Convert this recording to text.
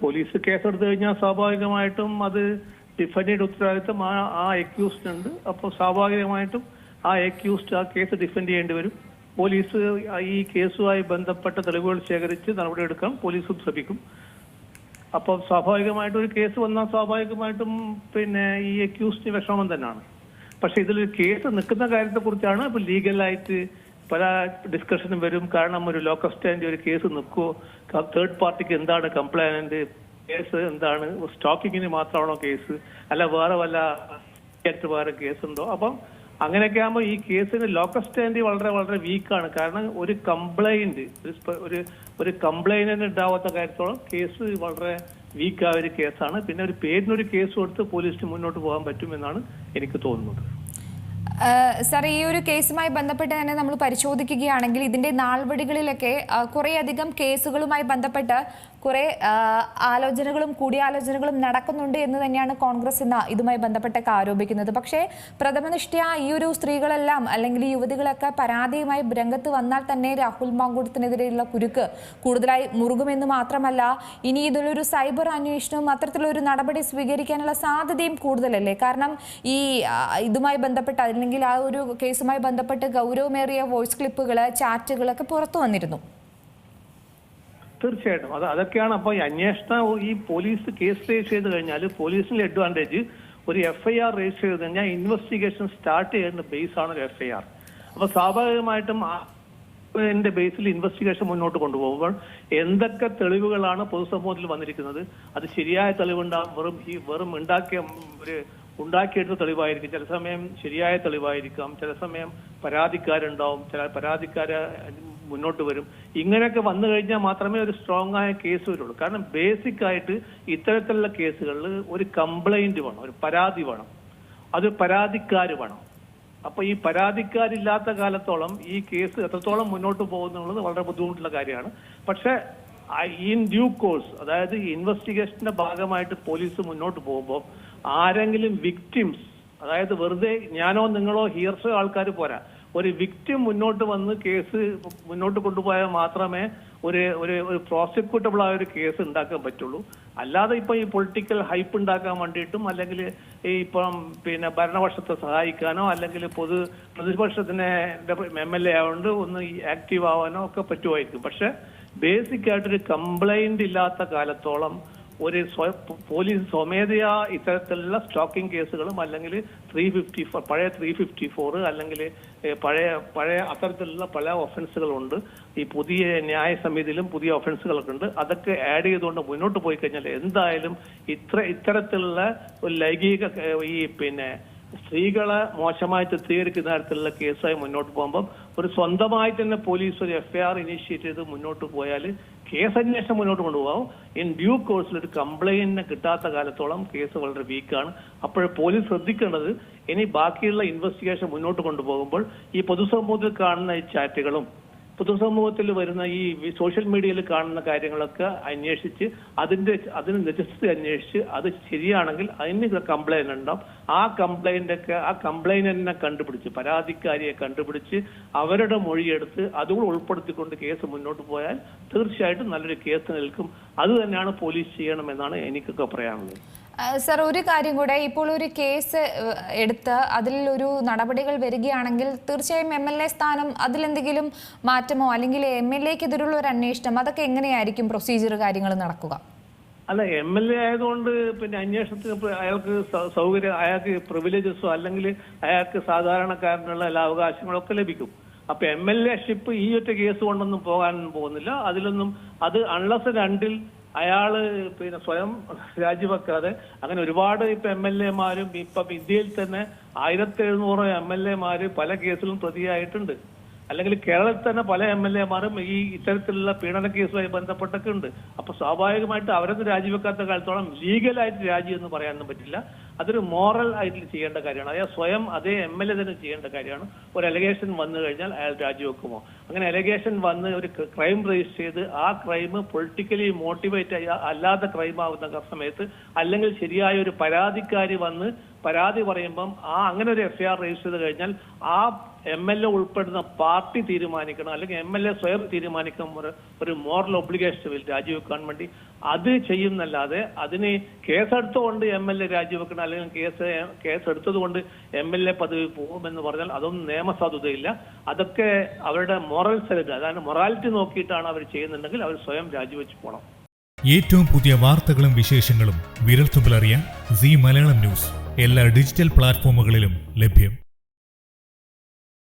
Police കേസെടുത്തു കഴിഞ്ഞാൽ സ്വാഭാവികമായിട്ടും അത് ഡിഫൻഡിന്റെ ഉത്തരവാദിത്വം ആ അക്യൂസ്ഡ് ഉണ്ട്. അപ്പോൾ സ്വാഭാവികമായിട്ടും ആ അക്യൂസ്ഡ് ആ കേസ് ഡിഫെൻഡ് ചെയ്യേണ്ടി വരും. പോലീസ് ഈ കേസുമായി ബന്ധപ്പെട്ട തെളിവുകൾ ശേഖരിച്ച് നടപടിയെടുക്കാൻ പോലീസും ശ്രമിക്കും. അപ്പോൾ സ്വാഭാവികമായിട്ടും ഒരു കേസ് വന്നാൽ സ്വാഭാവികമായിട്ടും ഈ അക്യൂസ്ഡിന് വിഷമം തന്നെയാണ്. പക്ഷെ ഇതിലൊരു കേസ് നിൽക്കുന്ന കാര്യത്തെ കുറിച്ചാണ് ഇപ്പൊ ലീഗലായിട്ട് പല ഡിസ്കഷനും വരും. കാരണം ഒരു ലോക്കൽ സ്റ്റാൻഡ് ഒരു കേസ് നിൽക്കുമോ, തേർഡ് പാർട്ടിക്ക് എന്താണ് കംപ്ലൈന്റ്, കേസ് എന്താണ്, സ്റ്റോക്കിങ്ങിന് മാത്രമാണോ കേസ്, അല്ല വേറെ വല്ല വേറെ കേസുണ്ടോ. അപ്പം അങ്ങനെയൊക്കെ ആകുമ്പോൾ ഈ കേസിന് ലോക്കൽ സ്റ്റാൻഡ് വളരെ വളരെ വീക്കാണ്. കാരണം ഒരു കംപ്ലൈന്റ് ഒരു കംപ്ലൈന്റ് ഉണ്ടാവാത്ത കാര്യത്തോളം കേസ് വളരെ വീക്കായ ഒരു കേസാണ്. പിന്നെ ഒരു പേരിനൊരു കേസ് കൊടുത്ത് പോലീസിന് മുന്നോട്ട് പോകാൻ പറ്റുമെന്നാണ് എനിക്ക് തോന്നുന്നത്. സർ, ഈ ഒരു കേസുമായി ബന്ധപ്പെട്ട് തന്നെ നമ്മൾ പരിശോധിക്കുകയാണെങ്കിൽ ഇതിന്റെ നാൾവഴികളിലൊക്കെ കുറേയധികം കേസുകളുമായി ബന്ധപ്പെട്ട് കുറെ ആലോചനകളും കൂടിയാലോചനകളും നടക്കുന്നുണ്ട് എന്ന് തന്നെയാണ് കോൺഗ്രസ് ഇന്ന് ഇതുമായി ബന്ധപ്പെട്ടൊക്കെ ആരോപിക്കുന്നത്. പക്ഷേ പ്രഥമദൃഷ്ട്യാ ഈ ഒരു സ്ത്രീകളെല്ലാം അല്ലെങ്കിൽ ഈ യുവതികളൊക്കെ പരാതിയുമായി രംഗത്ത് വന്നാൽ തന്നെ രാഹുൽ മാങ്കൂട്ടത്തിനെതിരെയുള്ള കുരുക്ക് കൂടുതലായി മുറുകുമെന്ന് മാത്രമല്ല, ഇനി ഇതിലൊരു സൈബർ അന്വേഷണവും അത്തരത്തിലൊരു നടപടി സ്വീകരിക്കാനുള്ള സാധ്യതയും കൂടുതലല്ലേ? കാരണം ഈ ഇതുമായി ബന്ധപ്പെട്ട് അല്ലെങ്കിൽ ആ ഒരു കേസുമായി ബന്ധപ്പെട്ട് ഗൗരവമേറിയ വോയിസ് ക്ലിപ്പുകൾ, ചാറ്റുകളൊക്കെ പുറത്തു വന്നിരുന്നു. തീർച്ചയായിട്ടും അതൊക്കെയാണ്. അപ്പൊ ഈ അന്വേഷണം ഈ പോലീസ് കേസ് രജിസ്റ്റർ ചെയ്ത് കഴിഞ്ഞാൽ പോലീസിന്റെ അഡ്വാൻറ്റേജ് ഒരു FIR രജിസ്റ്റർ ചെയ്ത് കഴിഞ്ഞാൽ ഇൻവെസ്റ്റിഗേഷൻ സ്റ്റാർട്ട് ചെയ്യുന്ന ബേസ് ആണ് ഒരു FIR. അപ്പൊ സ്വാഭാവികമായിട്ടും എന്റെ ബേസിൽ ഇൻവെസ്റ്റിഗേഷൻ മുന്നോട്ട് കൊണ്ടുപോകുമ്പോൾ എന്തൊക്കെ തെളിവുകളാണ് പൊതുസമൂഹത്തിൽ വന്നിരിക്കുന്നത്, അത് ശരിയായ തെളിവുണ്ടാകും, വെറും ഉണ്ടാക്കിയെടുത്ത തെളിവായിരിക്കും, ചില സമയം ശരിയായ തെളിവായിരിക്കാം, ചില സമയം പരാതിക്കാരുണ്ടാവും, ചില പരാതിക്കാര് മുന്നോട്ട് വരും. ഇങ്ങനെയൊക്കെ വന്നു കഴിഞ്ഞാൽ മാത്രമേ ഒരു സ്ട്രോങ് ആയ കേസ് വരുള്ളൂ. കാരണം ബേസിക് ആയിട്ട് ഇത്തരത്തിലുള്ള കേസുകളിൽ ഒരു കംപ്ലൈന്റ് വേണം, ഒരു പരാതി വേണം, അത് പരാതിക്കാര് വേണം. അപ്പൊ ഈ പരാതിക്കാരില്ലാത്ത കാലത്തോളം ഈ കേസ് എത്രത്തോളം മുന്നോട്ട് പോകുന്നുള്ളത് വളരെ ബുദ്ധിമുട്ടുള്ള കാര്യമാണ്. പക്ഷെ ഇൻ ഡ്യൂ കോഴ്സ്, അതായത് ഇൻവെസ്റ്റിഗേഷന്റെ ഭാഗമായിട്ട് പോലീസ് മുന്നോട്ട് പോകുമ്പോൾ ആരെങ്കിലും വിക്ടിംസ്, അതായത് വെറുതെ ഞാനോ നിങ്ങളോ ഹിയർസോ ആൾക്കാർ പോരാ, ഒരു വിക്ടിം മുന്നോട്ട് വന്ന് കേസ് മുന്നോട്ട് കൊണ്ടുപോയാൽ മാത്രമേ ഒരു പ്രോസിക്യൂട്ടബിൾ ആയ ഒരു കേസ് ഉണ്ടാക്കാൻ പറ്റുള്ളൂ. അല്ലാതെ ഇപ്പൊ ഈ പൊളിറ്റിക്കൽ ഹൈപ്പ് ഉണ്ടാക്കാൻ വേണ്ടിയിട്ടും അല്ലെങ്കിൽ ഇപ്പം ഭരണപക്ഷത്തെ സഹായിക്കാനോ അല്ലെങ്കിൽ പ്രതിപക്ഷത്തിന് MLA ആയതുകൊണ്ട് ഒന്ന് ആക്റ്റീവ് ആവാനോ ഒക്കെ പറ്റുമായിരിക്കും. പക്ഷെ ബേസിക് ആയിട്ടൊരു കംപ്ലൈന്റ് ഇല്ലാത്ത കാലത്തോളം ഒരു പോലീസ് സ്വമേധയാ ഇത്തരത്തിലുള്ള സ്റ്റോക്കിംഗ് കേസുകളും അല്ലെങ്കിൽ 354 പഴയ 354 അല്ലെങ്കിൽ പഴയ അത്തരത്തിലുള്ള പല ഒഫൻസുകളുണ്ട്. ഈ പുതിയ ന്യായ സമിതിയിലും പുതിയ ഒഫൻസുകളൊക്കെ ഉണ്ട്. അതൊക്കെ ആഡ് ചെയ്തുകൊണ്ട് മുന്നോട്ട് പോയി കഴിഞ്ഞാൽ എന്തായാലും ഇത്തരത്തിലുള്ള ഒരു ലൈംഗിക സ്ത്രീകളെ മോശമായി ചിത്രീകരിക്കുന്ന തരത്തിലുള്ള കേസായി മുന്നോട്ട് പോകുമ്പോൾ ഒരു സ്വന്തമായി തന്നെ പോലീസ് ഒരു FIR ഇനീഷ്യേറ്റ് ചെയ്ത് മുന്നോട്ട് പോയാൽ കേസ് അന്വേഷണം മുന്നോട്ട് കൊണ്ടുപോകാം. ഇൻ ഡ്യൂ കോഴ്സിൽ ഒരു കംപ്ലൈന്റിന് കിട്ടാത്ത കാലത്തോളം കേസ് വളരെ വീക്കാണ്. അപ്പോൾ പോലീസ് ശ്രദ്ധിക്കേണ്ടത് ഇനി ബാക്കിയുള്ള ഇൻവെസ്റ്റിഗേഷൻ മുന്നോട്ട് കൊണ്ടുപോകുമ്പോൾ ഈ പൊതുസമൂഹത്തിൽ കാണുന്ന ഈ ചാറ്റുകളും പൊതുസമൂഹത്തിൽ വരുന്ന ഈ സോഷ്യൽ മീഡിയയിൽ കാണുന്ന കാര്യങ്ങളൊക്കെ അന്വേഷിച്ച് അതിന് നിജസ്ഥിതി അന്വേഷിച്ച് അത് ശരിയാണെങ്കിൽ അതിന് കംപ്ലൈന്റ് ഉണ്ടാവും. ആ കംപ്ലൈന്റിനെ കണ്ടുപിടിച്ച് പരാതിക്കാരിയെ കണ്ടുപിടിച്ച് അവരുടെ മൊഴിയെടുത്ത് അതുകൂടെ ഉൾപ്പെടുത്തിക്കൊണ്ട് കേസ് മുന്നോട്ട് പോയാൽ തീർച്ചയായിട്ടും നല്ലൊരു കേസ് നിൽക്കും. അത് തന്നെയാണ് പോലീസ് ചെയ്യണമെന്നാണ് എനിക്കൊക്കെ പറയാനുള്ളത്. സർ, ഒരു കാര്യം കൂടെ, ഇപ്പോൾ ഒരു കേസ് എടുത്ത് അതിൽ ഒരു നടപടികൾ വരികയാണെങ്കിൽ തീർച്ചയായും MLA സ്ഥാനം അതിലെന്തെങ്കിലും മാറ്റമോ അല്ലെങ്കിൽ MLAക്കെതിരുള്ള ഒരു അന്വേഷണം അതൊക്കെ എങ്ങനെയായിരിക്കും പ്രൊസീജിയർ കാര്യങ്ങൾ നടക്കുക? അല്ല, MLA ആയതുകൊണ്ട് അന്വേഷണത്തിന് അയാൾക്ക് സൗകര്യം, അയാൾക്ക് പ്രിവിലേജസോ അല്ലെങ്കിൽ അയാൾക്ക് സാധാരണക്കാരനുള്ള എല്ലാ അവകാശങ്ങളൊക്കെ ലഭിക്കും. അപ്പൊ MLA-ഷിപ്പ് ഈ ഒറ്റ കേസ് കൊണ്ടൊന്നും പോകാൻ പോകുന്നില്ല. അതിലൊന്നും അത് അൺലെസ് രണ്ടിൽ അയാള് സ്വയം രാജിവെക്കാതെ അങ്ങനെ ഒരുപാട് ഇപ്പൊ MLA-മാരും ഇപ്പൊ ഇന്ത്യയിൽ തന്നെ 1700 MLA-മാര് പല കേസിലും പ്രതിയായിട്ടുണ്ട്. അല്ലെങ്കിൽ കേരളത്തിൽ തന്നെ പല MLA-മാരും ഈ ഇത്തരത്തിലുള്ള പീഡന കേസുമായി ബന്ധപ്പെട്ടൊക്കെ ഉണ്ട്. അപ്പൊ സ്വാഭാവികമായിട്ട് അവരൊന്നും രാജിവെക്കാത്ത കാലത്തോളം ലീഗലായിട്ട് രാജി എന്ന് പറയാനൊന്നും പറ്റില്ല. അതൊരു മോറൽ ആയിട്ട് ചെയ്യേണ്ട കാര്യമാണ്. അയാൾ സ്വയം അതേ MLA തന്നെ ചെയ്യേണ്ട കാര്യമാണ്. ഒരു അലിഗേഷൻ വന്നു കഴിഞ്ഞാൽ അയാൾ രാജിവെക്കുമോ? അങ്ങനെ അലിഗേഷൻ വന്ന് ഒരു ക്രൈം രജിസ്റ്റർ ചെയ്ത് ആ ക്രൈം പൊളിറ്റിക്കലി മോട്ടിവേറ്റ് അല്ലാത്ത ക്രൈം ആവുന്ന സമയത്ത് അല്ലെങ്കിൽ ശരിയായ ഒരു പരാതിക്കാരി വന്ന് പരാതി പറയുമ്പം അങ്ങനെ ഒരു FIR രജിസ്റ്റർ ചെയ്ത് കഴിഞ്ഞാൽ ആ MLA ഉൾപ്പെടുന്ന പാർട്ടി തീരുമാനിക്കണം, അല്ലെങ്കിൽ MLA സ്വയം തീരുമാനിക്കണം ഒരു മോറൽ ഒബ്ലിഗേഷൻ രാജിവെക്കാൻ വേണ്ടി. അത് ചെയ്യുന്നല്ലാതെ അതിന് കേസെടുത്തുകൊണ്ട് MLA രാജിവെക്കണം, അല്ലെങ്കിൽ കേസെടുത്തത് കൊണ്ട് MLA പദവി പോകുമെന്ന് പറഞ്ഞാൽ അതൊന്നും നിയമസാധുതയില്ല. അതൊക്കെ അവരുടെ മോറൽസ്, അതായത് മൊറാലിറ്റി നോക്കിയിട്ടാണ് അവർ ചെയ്യുന്നുണ്ടെങ്കിൽ അവർ സ്വയം രാജിവെച്ച് പോകണം. ഏറ്റവും പുതിയ വാർത്തകളും വിശേഷങ്ങളും വിരൽത്തുമ്പിലറിയാൻ സീ മലയാളം ന്യൂസ് എല്ലാ ഡിജിറ്റൽ പ്ലാറ്റ്ഫോമുകളിലും ലഭ്യം.